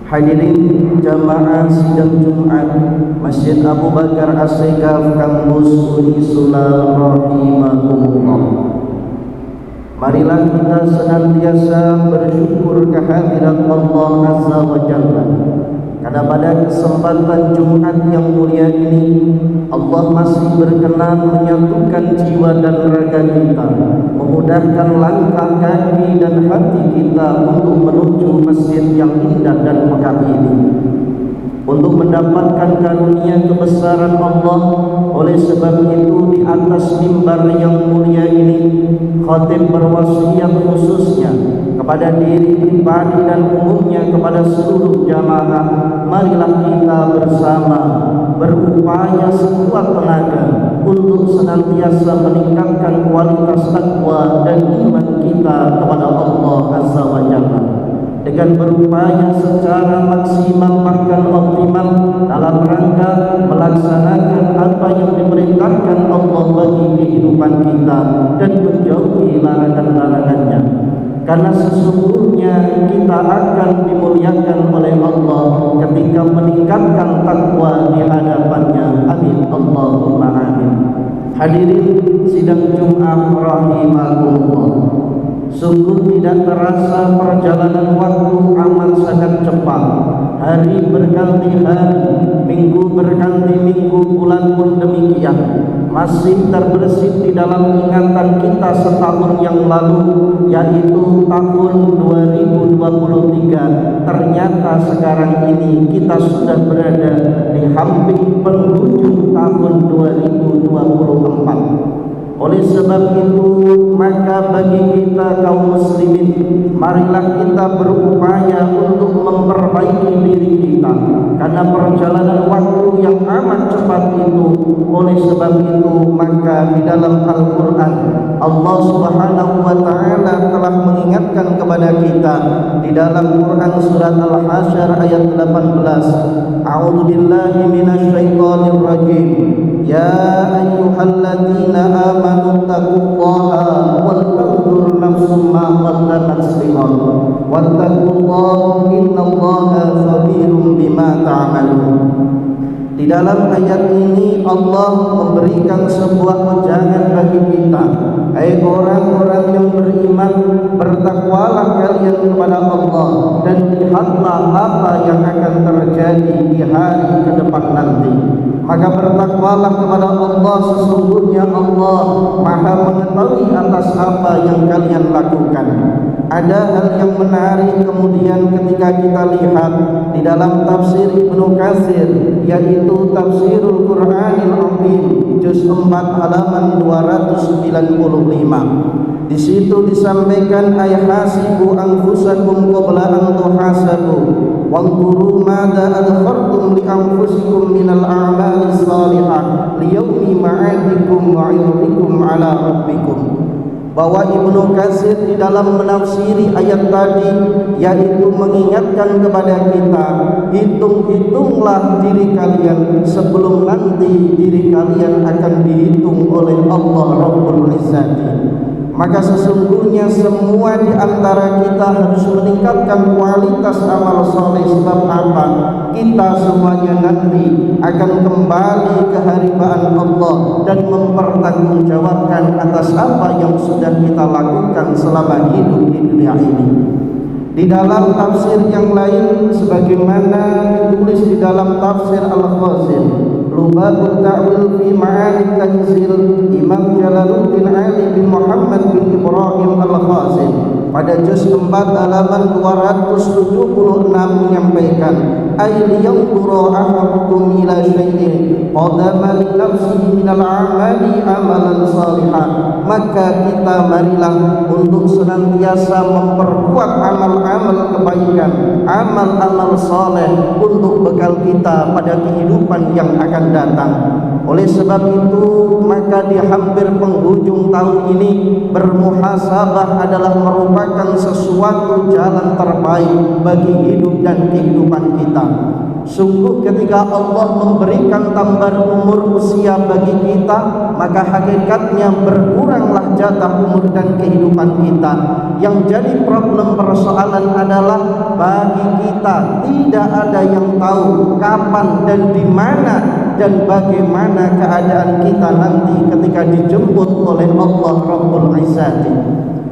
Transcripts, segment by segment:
Hadirin jamaah sidang Jumat Masjid Abu Bakar As-Segaf Kampus Unisula rahimahumullah. Marilah kita senantiasa bersyukur kehadirat Allah Azza wa Jalla, karena pada kesempatan Jumat yang mulia ini Allah masih berkenan menyatukan jiwa dan raga kita, memudahkan langkah kaki dan hati kita untuk menuju masjid yang indah dan megah ini, untuk mendapatkan karunia kebesaran Allah. Oleh sebab itu, di atas mimbar yang mulia ini, khatib berwasiat khususnya kepada diri pribadi dan umumnya kepada seluruh jamaah, marilah kita bersama berupaya sekuat tenaga untuk senantiasa meningkatkan kualitas takwa dan iman kita kepada Allah Azza wa Jalla, dengan berupaya secara maksimal bahkan optimal dalam rangka melaksanakan apa yang diperintahkan Allah bagi kehidupan kita dan menjauhi larangan-larangannya. Karena sesungguhnya kita akan dimuliakan oleh Allah ketika meningkatkan takwa di hadapannya. Amin Allahumma amin. Hadirin sidang Jumat rahimahullah, sungguh tidak terasa perjalanan waktu amat sangat cepat. Hari berganti hari, minggu berganti minggu, bulan pun demikian. Masih terbersit di dalam ingatan kita setahun yang lalu, yaitu tahun 2023. Ternyata sekarang ini kita sudah berada di hampir penghujung tahun 2024. Oleh sebab itu, maka bagi kita kaum muslimin, marilah kita berupaya untuk memperbaiki diri kita, karena perjalanan waktu yang amat cepat itu. Oleh sebab itu, maka di dalam Al-Quran Allah Subhanahu wa ta'ala telah mengingatkan kepada kita di dalam Quran surat Al-Hasyr ayat 18. A'udzu billahi minasyaitonir rajim. Ya ayyuhalladzina amanu taqullaha wal tanzur nafsum ma qaddamat lighad wattaqullaha innallaha khabirum bima ta'malun. Di dalam ayat ini Allah memberikan sebuah ujangan bagi kita. Hai orang-orang yang beriman, bertakwalah kalian kepada Allah dan lihatlah apa yang akan terjadi di hari ke depan nanti. Maka bertakwalah kepada Allah, sesungguhnya Allah Maha mengetahui atas apa yang kalian lakukan. Ada hal yang menarik kemudian ketika kita lihat di dalam tafsir Ibnu Katsir, yaitu Tafsirul Qur'anil Azim juz 4 halaman 295. Di situ disampaikan ayhasibu anfusakum qabla an tuhasabu wanzuru madza adkhartum li anfusikum minal a'mali shalihah liyaumi ma'adikum wa 'idukum 'ala rabbikum. Bahwa Ibnu Katsir di dalam menafsiri ayat tadi, yaitu mengingatkan kepada kita, hitung-hitunglah diri kalian sebelum nanti diri kalian akan dihitung oleh Allah Rabbul Izzati. Maka sesungguhnya semua di antara kita harus meningkatkan kualitas amal soleh. Sebab apa? Kita semuanya nanti akan kembali ke hadirat Allah dan mempertanggungjawabkan atas apa yang sudah kita lakukan selama hidup di dunia ini. Di dalam tafsir yang lain, sebagaimana ditulis di dalam tafsir Al-Qasir Lubabut Ta'wil fi Ma'ani Tanzil, Imam Jalaluddin Ali bin Muhammad bin Ibrahim Al-Qasim pada juz 4 halaman 276 menyampaikan, ayyyanzuru ahadukum ila syai'in qadama li nafsihi minal a'mali amalan salihah. Maka kita marilah untuk senantiasa memperkuat amal-amal kebaikan, amal-amal saleh untuk bekal kita pada kehidupan yang akan datang. Oleh sebab itu, maka di hampir penghujung tahun ini, bermuhasabah adalah merupakan sesuatu jalan terbaik bagi hidup dan kehidupan kita. Sungguh ketika Allah memberikan tambahan umur usia bagi kita, maka hakikatnya berkuranglah jatah umur dan kehidupan kita. Yang jadi problem persoalan adalah bagi kita tidak ada yang tahu kapan dan di mana dan bagaimana keadaan kita nanti ketika dijemput oleh Allah Rabbul Izzati.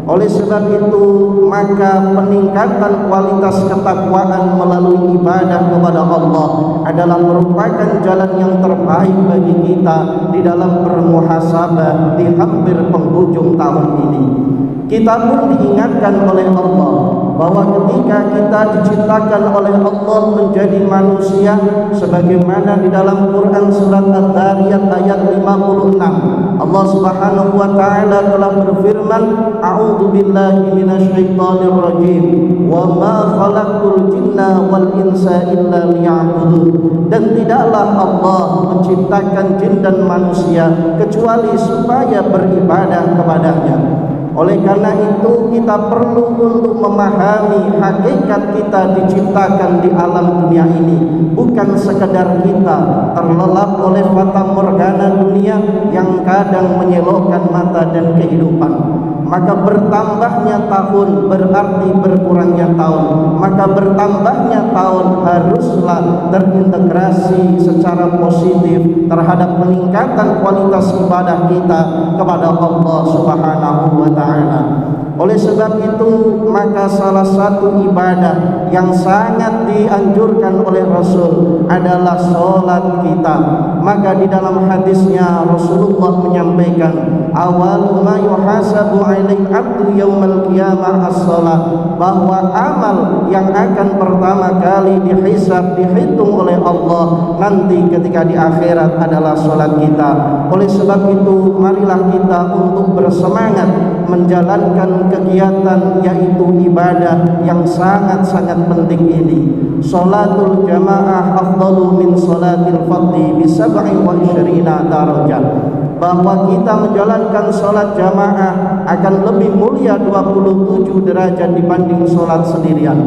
Oleh sebab itu, maka peningkatan kualitas ketakwaan melalui ibadah kepada Allah adalah merupakan jalan yang terbaik bagi kita di dalam bermuhasabah di hampir penghujung tahun ini. Kita pun diingatkan oleh Allah bahwa ketika kita diciptakan oleh Allah menjadi manusia, sebagaimana di dalam Quran surat Ad-Dariyat ayat 56, Allah Subhanahu wa taala telah berfirman, a'udzu billahi minasyaitonir rajim, wa ma khalaqtul jinna wal insa illa liya'budun. Dan tidaklah Allah menciptakan jin dan manusia kecuali supaya beribadah kepadanya. Oleh karena itu, kita perlu untuk memahami hakikat kita diciptakan di alam dunia ini, bukan sekedar kita terlelap oleh fata morgana dunia yang kadang menyilaukan mata dan kehidupan. Maka bertambahnya tahun berarti berkurangnya tahun. Maka bertambahnya tahun haruslah terintegrasi secara positif terhadap peningkatan kualitas ibadah kita kepada Allah Subhanahu wa taala. Oleh sebab itu, maka salah satu ibadah yang sangat dianjurkan oleh Rasul adalah sholat kita. Maka di dalam hadisnya Rasulullah menyampaikan, awal ma yuhasabu alaihi abdu yaumal qiyamah as-shalah, bahwa amal yang akan pertama kali dihisab, dihitung oleh Allah nanti ketika di akhirat adalah sholat kita. Oleh sebab itu, marilah kita untuk bersemangat menjalankan kegiatan yaitu ibadah yang sangat-sangat penting ini. Sholatul jamaah afdalu min sholatil fardhi bi 27 darajat. Bahwa kita menjalankan sholat jamaah akan lebih mulia 27 derajat dibanding sholat sendirian.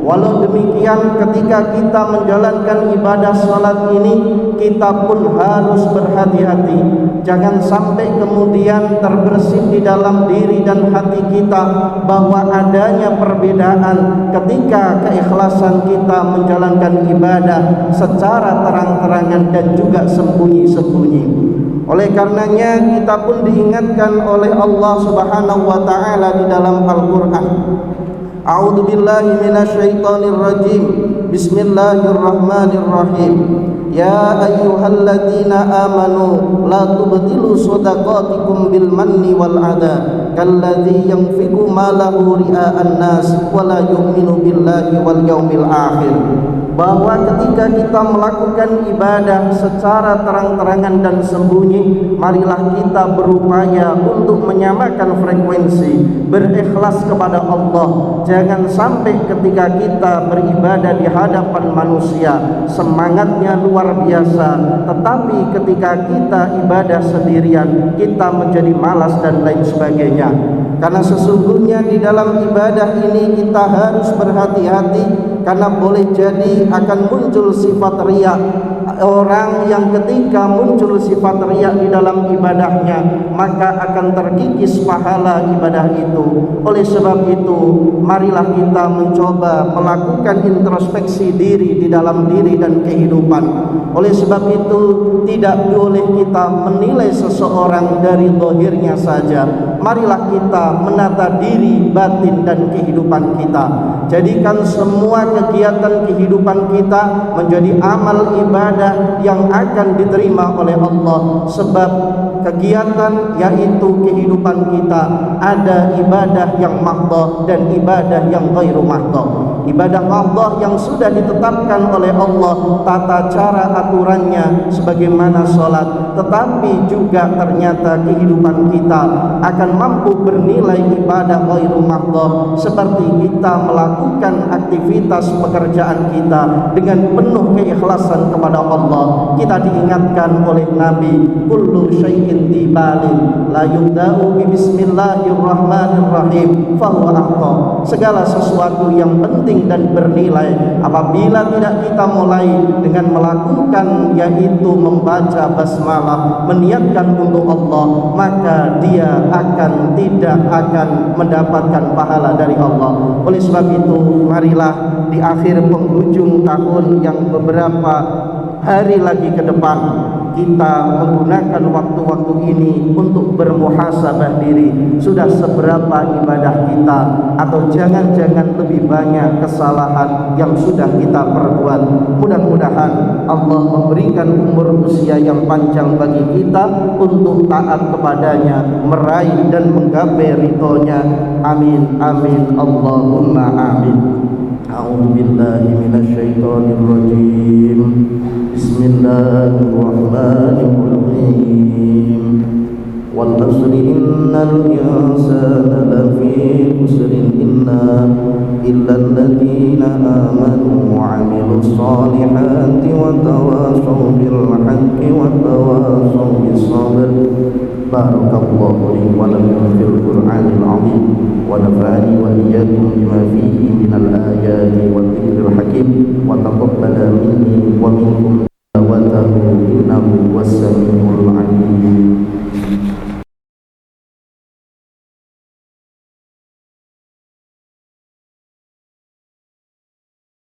Walau demikian, ketika kita menjalankan ibadah sholat ini, kita pun harus berhati-hati. Jangan sampai kemudian terbersit di dalam diri dan hati kita bahwa adanya perbedaan ketika keikhlasan kita menjalankan ibadah secara terang-terangan dan juga sembunyi-sembunyi. Oleh karenanya, kita pun diingatkan oleh Allah Subhanahu wa taala di dalam Al-Qur'an. A'udzu billahi minasyaitonir rajim. Bismillahirrahmanirrahim. Ya ayyuhalladzina amanu la tubtilu shadaqatikum bil manni wal adha kalladzi yanfiqu malahu ria'an nas wa la yu'minu billahi wal yaumil akhir. Bahwa ketika kita melakukan ibadah secara terang-terangan dan sembunyi, marilah kita berupaya untuk menyamakan frekuensi, berikhlas kepada Allah. Jangan sampai ketika kita beribadah di hadapan manusia semangatnya luar biasa, tetapi ketika kita ibadah sendirian kita menjadi malas dan lain sebagainya. Karena sesungguhnya di dalam ibadah ini kita harus berhati-hati, karena boleh jadi akan muncul sifat riya. Orang yang ketika muncul sifat riya di dalam ibadahnya, maka akan terkikis pahala ibadah itu. Oleh sebab itu, marilah kita mencoba melakukan introspeksi diri di dalam diri dan kehidupan. Oleh sebab itu, tidak boleh kita menilai seseorang dari zahirnya saja. Marilah kita menata diri, batin dan kehidupan kita. Jadikan semua kegiatan kehidupan kita menjadi amal ibadah yang akan diterima oleh Allah. Sebab kegiatan yaitu kehidupan kita ada ibadah yang mahdhah dan ibadah yang ghairu mahdhah. Ibadah mahdhah yang sudah ditetapkan oleh Allah tata cara aturannya sebagaimana sholat, tetapi juga ternyata kehidupan kita akan mampu bernilai ibadah ghairu mahdhah, seperti kita melakukan aktivitas pekerjaan kita dengan penuh keikhlasan kepada Allah. Kita diingatkan oleh Nabi, kullu syai'in tibalin la yubda'u bi bismillahirrahmanirrahim fahuwa akhta. Segala sesuatu yang penting penting dan bernilai. Apabila tidak kita mulai dengan melakukan, yaitu membaca basmalah, meniatkan untuk Allah, maka dia tidak akan mendapatkan pahala dari Allah. Oleh sebab itu, marilah di akhir penghujung tahun yang beberapa hari lagi ke depan, kita menggunakan waktu-waktu ini untuk bermuhasabah diri. Sudah seberapa ibadah kita, atau jangan-jangan lebih banyak kesalahan yang sudah kita perbuat. Mudah-mudahan Allah memberikan umur usia yang panjang bagi kita untuk taat kepadanya, meraih dan menggapai ridhonya. Amin amin Allahumma amin. A'udzu billahi minasyaitonir rajim. Bismillahirrahmanirrahim. Wal 'asri innal insana lafi khusrin illa alladziina aamanu wa 'amilus shaalihati wa tawashaw bil haqqi wa tawashaw bis sabr. Barakallahu li wa lakum fil Qur'anil 'azim wa nafa'ani wa iyyakum bima fihi minal ayati wa dzikril hakim wa taqabbala minni wa minkum tawatahu innahu was-sami'ul 'alim.